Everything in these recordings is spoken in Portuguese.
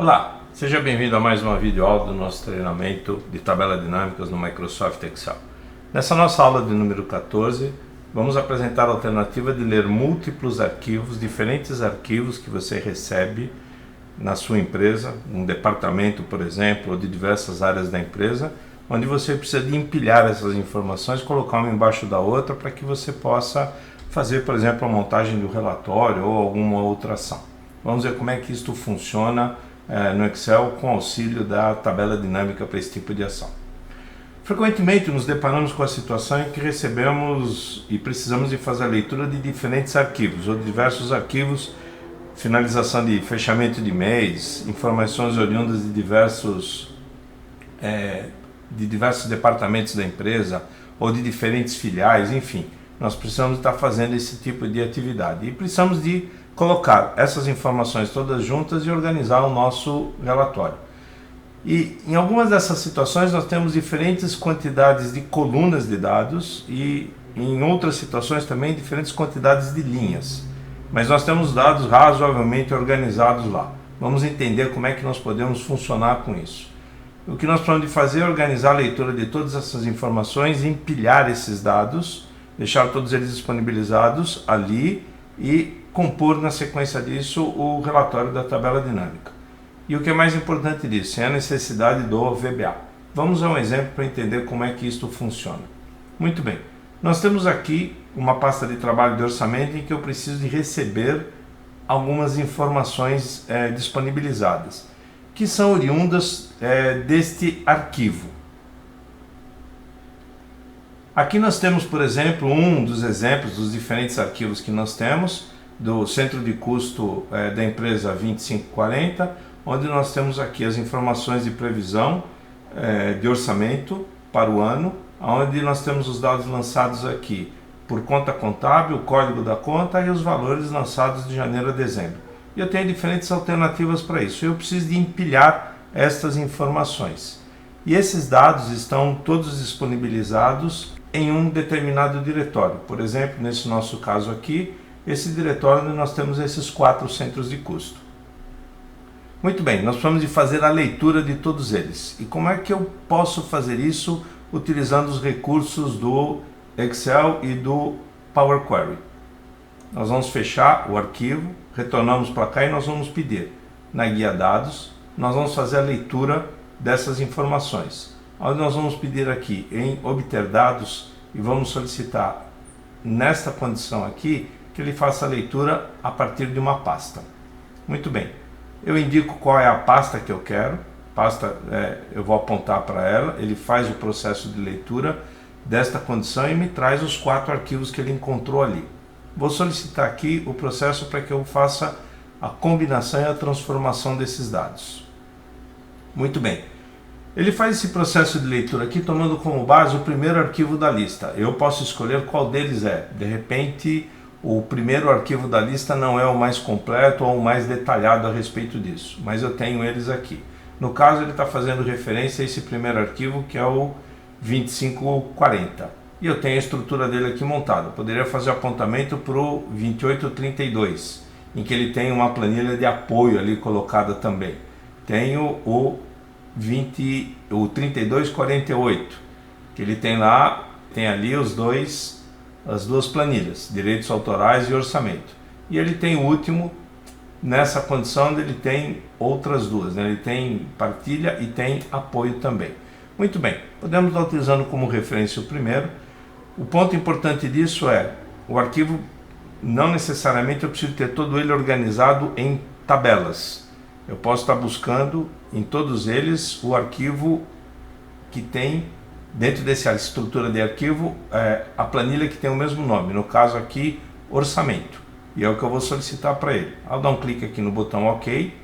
Olá, seja bem-vindo a mais uma videoaula do nosso treinamento de tabelas dinâmicas no Microsoft Excel. Nessa nossa aula de número 14, vamos apresentar a alternativa de ler múltiplos arquivos, diferentes arquivos que você recebe na sua empresa, um departamento, por exemplo, ou de diversas áreas da empresa, onde você precisa de empilhar essas informações, colocar uma embaixo da outra para que você possa fazer, por exemplo, a montagem do relatório ou alguma outra ação. Vamos ver como é que isto funciona no Excel com auxílio da tabela dinâmica para esse tipo de ação. Frequentemente nos deparamos com a situação em que recebemos e precisamos de fazer a leitura de diferentes arquivos ou de diversos arquivos, finalização de fechamento de mês, informações oriundas de diversos departamentos da empresa ou de diferentes filiais, enfim, nós precisamos estar fazendo esse tipo de atividade e precisamos de colocar essas informações todas juntas e organizar o nosso relatório. E em algumas dessas situações nós temos diferentes quantidades de colunas de dados e em outras situações também diferentes quantidades de linhas. Mas nós temos dados razoavelmente organizados lá. Vamos entender como é que nós podemos funcionar com isso. O que nós precisamos de fazer é organizar a leitura de todas essas informações, empilhar esses dados, deixar todos eles disponibilizados ali e compor na sequência disso o relatório da tabela dinâmica. E o que é mais importante disso é a necessidade do VBA. Vamos a um exemplo para entender como é que isto funciona. Muito bem, nós temos aqui uma pasta de trabalho de orçamento em que eu preciso de receber algumas informações disponibilizadas, que são oriundas deste arquivo. Aqui nós temos, por exemplo, um dos exemplos dos diferentes arquivos que nós temos, do centro de custo da empresa 2540, onde nós temos aqui as informações de previsão de orçamento para o ano, onde nós temos os dados lançados aqui por conta contábil, o código da conta e os valores lançados de janeiro a dezembro. E eu tenho diferentes alternativas para isso. Eu preciso de empilhar estas informações. E esses dados estão todos disponibilizados em um determinado diretório. Por exemplo, nesse nosso caso aqui, esse diretório onde nós temos esses 4 centros de custo. Muito bem, nós precisamos de fazer a leitura de todos eles. E como é que eu posso fazer isso utilizando os recursos do Excel e do Power Query? Nós vamos fechar o arquivo, retornamos para cá e nós vamos pedir na guia dados, nós vamos fazer a leitura dessas informações. Onde nós vamos pedir aqui em obter dados e vamos solicitar nesta condição aqui que ele faça a leitura a partir de uma pasta. Muito bem, eu indico qual é a pasta que eu quero, eu vou apontar para ela, ele faz o processo de leitura desta condição e me traz os 4 arquivos que ele encontrou ali. Vou solicitar aqui o processo para que eu faça a combinação e a transformação desses dados. Muito bem, ele faz esse processo de leitura aqui tomando como base o primeiro arquivo da lista. Eu posso escolher qual deles é, de repente o primeiro arquivo da lista não é o mais completo ou o mais detalhado a respeito disso, mas eu tenho eles aqui. No caso, ele está fazendo referência a esse primeiro arquivo, que é o 2540. E eu tenho a estrutura dele aqui montada. Eu poderia fazer apontamento para o 2832, em que ele tem uma planilha de apoio ali colocada também. Tenho o 3248, que ele tem lá, tem ali as duas planilhas, direitos autorais e orçamento. E ele tem o último, nessa condição onde ele tem outras duas, né? Ele tem partilha e tem apoio também. Muito bem, podemos estar utilizando como referência o primeiro. O ponto importante disso é, o arquivo não necessariamente eu preciso ter todo ele organizado em tabelas. Eu posso estar buscando em todos eles o arquivo que tem dentro dessa estrutura de arquivo, a planilha que tem o mesmo nome, no caso aqui, orçamento. E é o que eu vou solicitar para ele. Ao dar um clique aqui no botão OK,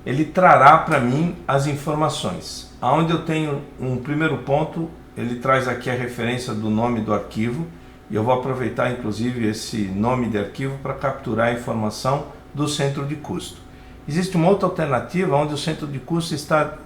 ele trará para mim as informações. Onde eu tenho um primeiro ponto, ele traz aqui a referência do nome do arquivo, e eu vou aproveitar inclusive esse nome de arquivo para capturar a informação do centro de custo. Existe uma outra alternativa onde o centro de custo está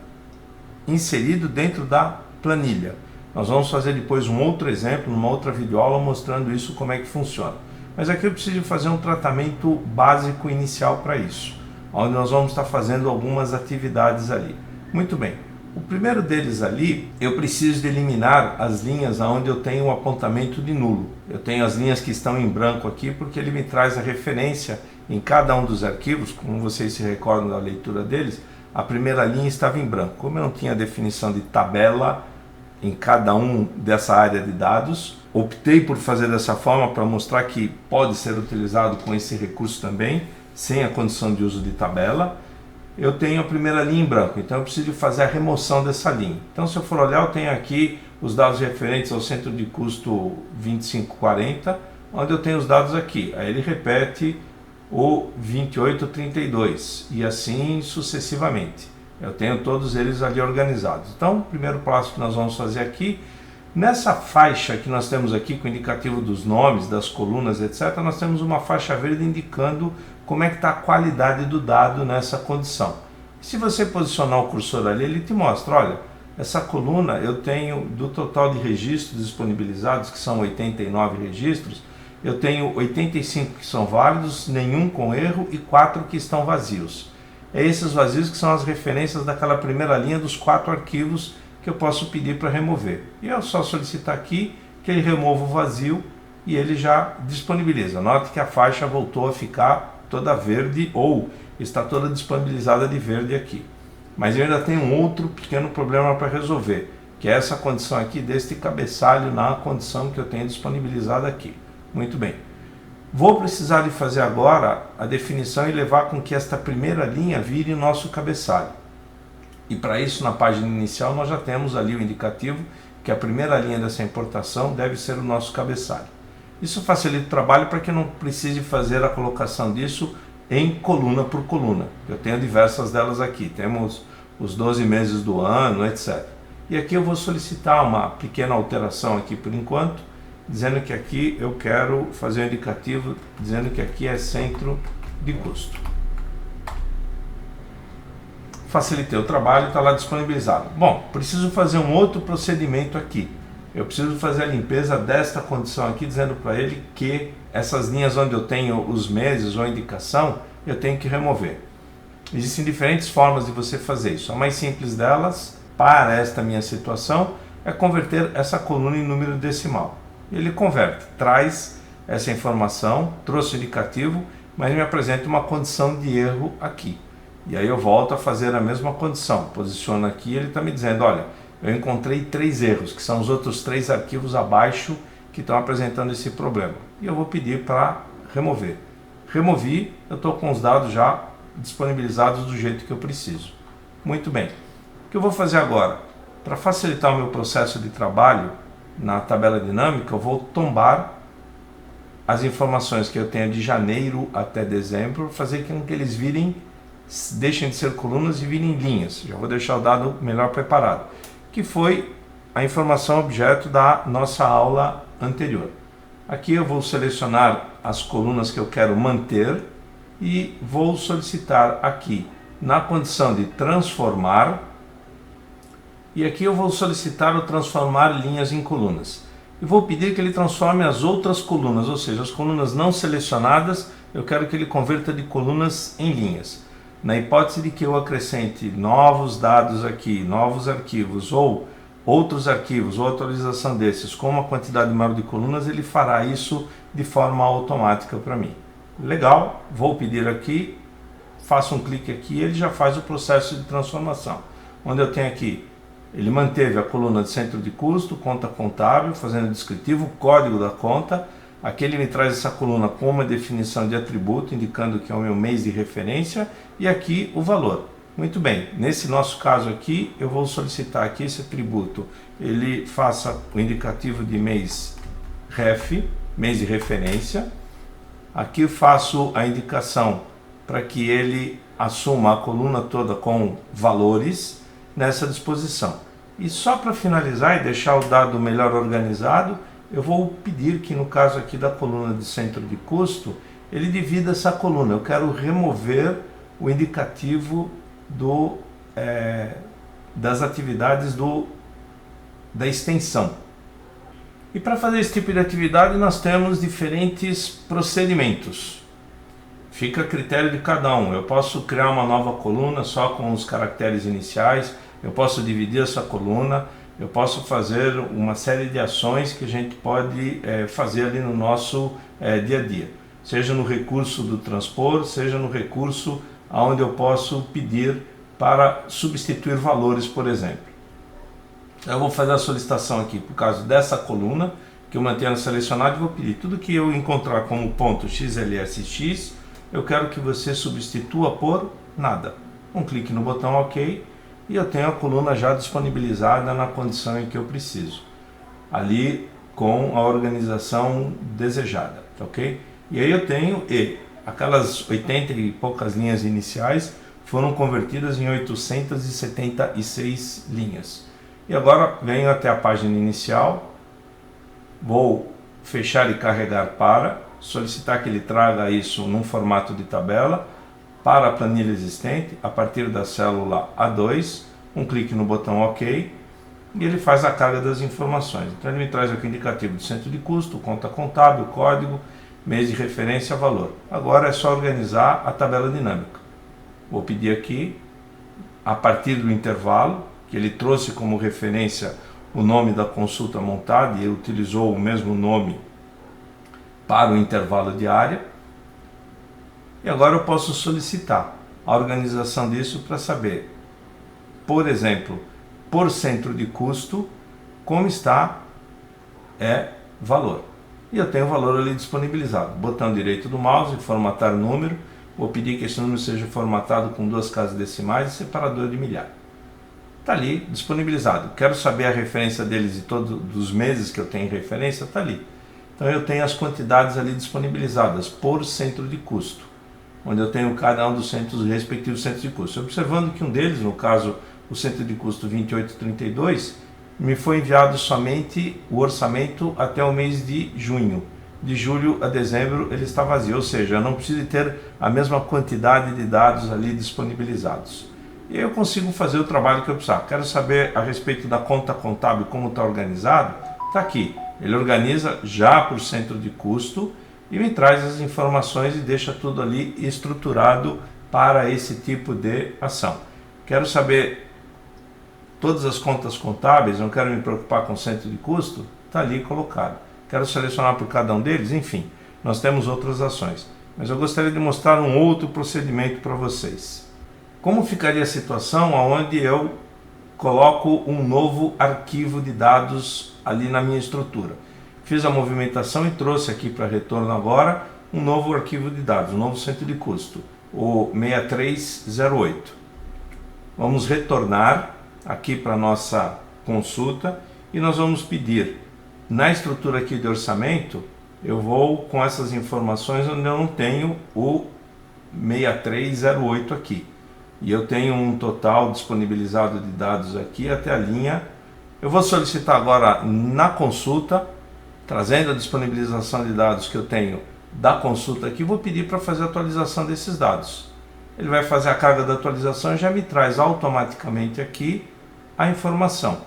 inserido dentro da planilha. Nós vamos fazer depois um outro exemplo, numa outra videoaula, mostrando isso como é que funciona. Mas aqui eu preciso fazer um tratamento básico inicial para isso. onde nós vamos estar fazendo algumas atividades ali. Muito bem. O primeiro deles ali, eu preciso de eliminar as linhas onde eu tenho um apontamento de nulo. Eu tenho as linhas que estão em branco aqui porque ele me traz a referência em cada um dos arquivos, como vocês se recordam da leitura deles, a primeira linha estava em branco. Como eu não tinha definição de tabela em cada um dessa área de dados, optei por fazer dessa forma para mostrar que pode ser utilizado com esse recurso também, sem a condição de uso de tabela. Eu tenho a primeira linha em branco, então eu preciso fazer a remoção dessa linha. Então, se eu for olhar, eu tenho aqui os dados referentes ao centro de custo 2540, onde eu tenho os dados aqui. Aí ele repete o 2832 e assim sucessivamente. Eu tenho todos eles ali organizados. Então, o primeiro passo que nós vamos fazer aqui, nessa faixa que nós temos aqui com o indicativo dos nomes, das colunas, etc., nós temos uma faixa verde indicando como é que está a qualidade do dado nessa condição. Se você posicionar o cursor ali, ele te mostra, olha, essa coluna eu tenho do total de registros disponibilizados, que são 89 registros, eu tenho 85 que são válidos, nenhum com erro e 4 que estão vazios. É esses vazios que são as referências daquela primeira linha dos 4 arquivos que eu posso pedir para remover. E é só solicitar aqui que ele remova o vazio e ele já disponibiliza. Note que a faixa voltou a ficar toda verde ou está toda disponibilizada de verde aqui. Mas eu ainda tenho um outro pequeno problema para resolver, que é essa condição aqui deste cabeçalho na condição que eu tenho disponibilizada aqui. Muito bem. Vou precisar de fazer agora a definição e levar com que esta primeira linha vire o nosso cabeçalho. E para isso, na página inicial, nós já temos ali o indicativo que a primeira linha dessa importação deve ser o nosso cabeçalho. Isso facilita o trabalho para que eu não precise fazer a colocação disso em coluna por coluna. Eu tenho diversas delas aqui. Temos os 12 meses do ano, etc. E aqui eu vou solicitar uma pequena alteração aqui por enquanto, dizendo que aqui eu quero fazer um indicativo, dizendo que aqui é centro de custo. Facilitei o trabalho, está lá disponibilizado. Bom, preciso fazer um outro procedimento aqui. Eu preciso fazer a limpeza desta condição aqui, dizendo para ele que essas linhas onde eu tenho os meses ou a indicação, eu tenho que remover. Existem diferentes formas de você fazer isso. A mais simples delas, para esta minha situação, é converter essa coluna em número decimal. Ele converte, traz essa informação, trouxe o indicativo, mas me apresenta uma condição de erro aqui. E aí eu volto a fazer a mesma condição. Posiciono aqui e ele está me dizendo, olha, eu encontrei 3 erros, que são os outros 3 arquivos abaixo que estão apresentando esse problema. E eu vou pedir para remover. Removi, eu estou com os dados já disponibilizados do jeito que eu preciso. Muito bem. O que eu vou fazer agora? Para facilitar o meu processo de trabalho na tabela dinâmica, eu vou tombar as informações que eu tenho de janeiro até dezembro, fazer com que eles deixem de ser colunas e virem linhas. Já vou deixar o dado melhor preparado, que foi a informação objeto da nossa aula anterior. Aqui eu vou selecionar as colunas que eu quero manter e vou solicitar aqui na condição de transformar, e aqui eu vou solicitar o transformar linhas em colunas. E vou pedir que ele transforme as outras colunas, ou seja, as colunas não selecionadas, eu quero que ele converta de colunas em linhas. Na hipótese de que eu acrescente novos dados aqui, novos arquivos ou outros arquivos ou atualização desses com uma quantidade maior de colunas, ele fará isso de forma automática para mim. Legal, vou pedir aqui, faço um clique aqui e ele já faz o processo de transformação. Onde eu tenho aqui, ele manteve a coluna de centro de custo, conta contábil, fazendo descritivo, código da conta. Aqui ele me traz essa coluna com uma definição de atributo, indicando que é o meu mês de referência, e aqui o valor. Muito bem, nesse nosso caso aqui, eu vou solicitar que esse atributo ele faça o indicativo de mês ref, mês de referência. Aqui eu faço a indicação para que ele assuma a coluna toda com valores nessa disposição. E só para finalizar e deixar o dado melhor organizado, eu vou pedir que no caso aqui da coluna de centro de custo, ele divida essa coluna. Eu quero remover o indicativo das atividades da extensão. E para fazer esse tipo de atividade nós temos diferentes procedimentos. fica a critério de cada um. Eu posso criar uma nova coluna só com os caracteres iniciais, eu posso dividir essa coluna, eu posso fazer uma série de ações que a gente pode fazer ali no nosso dia a dia. Seja no recurso do transpor, seja no recurso onde eu posso pedir para substituir valores, por exemplo. Eu vou fazer a solicitação aqui por causa dessa coluna, que eu mantenho selecionado, e vou pedir tudo que eu encontrar como ponto XLSX, eu quero que você substitua por nada. Um clique no botão OK e eu tenho a coluna já disponibilizada na condição em que eu preciso, ali com a organização desejada, ok? E aí eu tenho, aquelas 80 e poucas linhas iniciais foram convertidas em 876 linhas. E agora venho até a página inicial, vou fechar e carregar para, solicitar que ele traga isso num formato de tabela para a planilha existente, a partir da célula A2, um clique no botão OK, e ele faz a carga das informações. Então ele me traz aqui o indicativo do centro de custo, conta contábil, código, mês de referência, valor. Agora é só organizar a tabela dinâmica. Vou pedir aqui, a partir do intervalo, que ele trouxe como referência o nome da consulta montada e utilizou o mesmo nome para o intervalo de área. E agora eu posso solicitar a organização disso para saber, por exemplo, por centro de custo, como está valor. E eu tenho o valor ali disponibilizado. Botão direito do mouse, formatar número. Vou pedir que esse número seja formatado com 2 casas decimais e separador de milhar. Está ali disponibilizado. Quero saber a referência deles de todos os meses que eu tenho referência, está ali. Então eu tenho as quantidades ali disponibilizadas por centro de custo, onde eu tenho cada um dos respectivos centros de custo. Observando que um deles, no caso o centro de custo 2832, me foi enviado somente o orçamento até o mês de junho. De julho a dezembro ele está vazio, ou seja, eu não preciso ter a mesma quantidade de dados ali disponibilizados. E aí eu consigo fazer o trabalho que eu precisar. Quero saber a respeito da conta contábil, como está organizado? Está aqui. Ele organiza já por centro de custo e me traz as informações e deixa tudo ali estruturado para esse tipo de ação. Quero saber todas as contas contábeis, não quero me preocupar com centro de custo? Está ali colocado. Quero selecionar por cada um deles? Enfim, nós temos outras ações. Mas eu gostaria de mostrar um outro procedimento para vocês. Como ficaria a situação onde eu coloco um novo arquivo de dados ali na minha estrutura? Fiz a movimentação e trouxe aqui para retorno agora um novo arquivo de dados, um novo centro de custo, o 6308. Vamos retornar aqui para a nossa consulta e nós vamos pedir, na estrutura aqui de orçamento, eu vou com essas informações onde eu não tenho o 6308 aqui. E eu tenho um total disponibilizado de dados aqui até a linha. Eu vou solicitar agora na consulta, trazendo a disponibilização de dados que eu tenho da consulta aqui, vou pedir para fazer a atualização desses dados. Ele vai fazer a carga da atualização e já me traz automaticamente aqui a informação.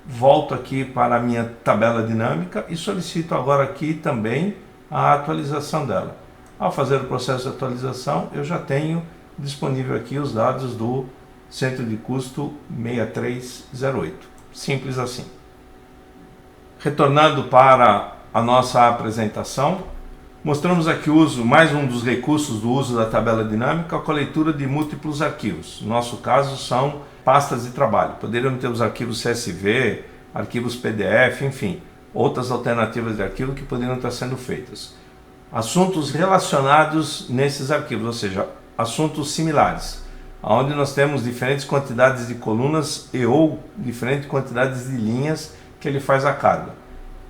Volto aqui para a minha tabela dinâmica e solicito agora aqui também a atualização dela. Ao fazer o processo de atualização, eu já tenho disponível aqui os dados do centro de custo 6308. Simples assim. Retornando para a nossa apresentação, mostramos aqui o uso, mais um dos recursos do uso da tabela dinâmica, a leitura de múltiplos arquivos. No nosso caso são pastas de trabalho. Poderiam ter os arquivos CSV, arquivos PDF, enfim, outras alternativas de arquivo que poderiam estar sendo feitas. Assuntos relacionados nesses arquivos, ou seja, assuntos similares, onde nós temos diferentes quantidades de colunas e ou diferentes quantidades de linhas que ele faz a carga.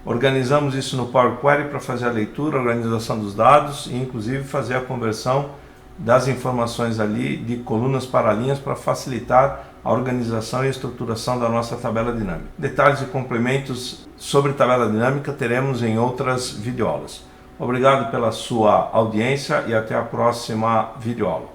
Organizamos isso no Power Query para fazer a leitura, a organização dos dados e inclusive fazer a conversão das informações ali de colunas para linhas para facilitar a organização e a estruturação da nossa tabela dinâmica. Detalhes e complementos sobre tabela dinâmica teremos em outras videoaulas. Obrigado pela sua audiência e até a próxima videoaula.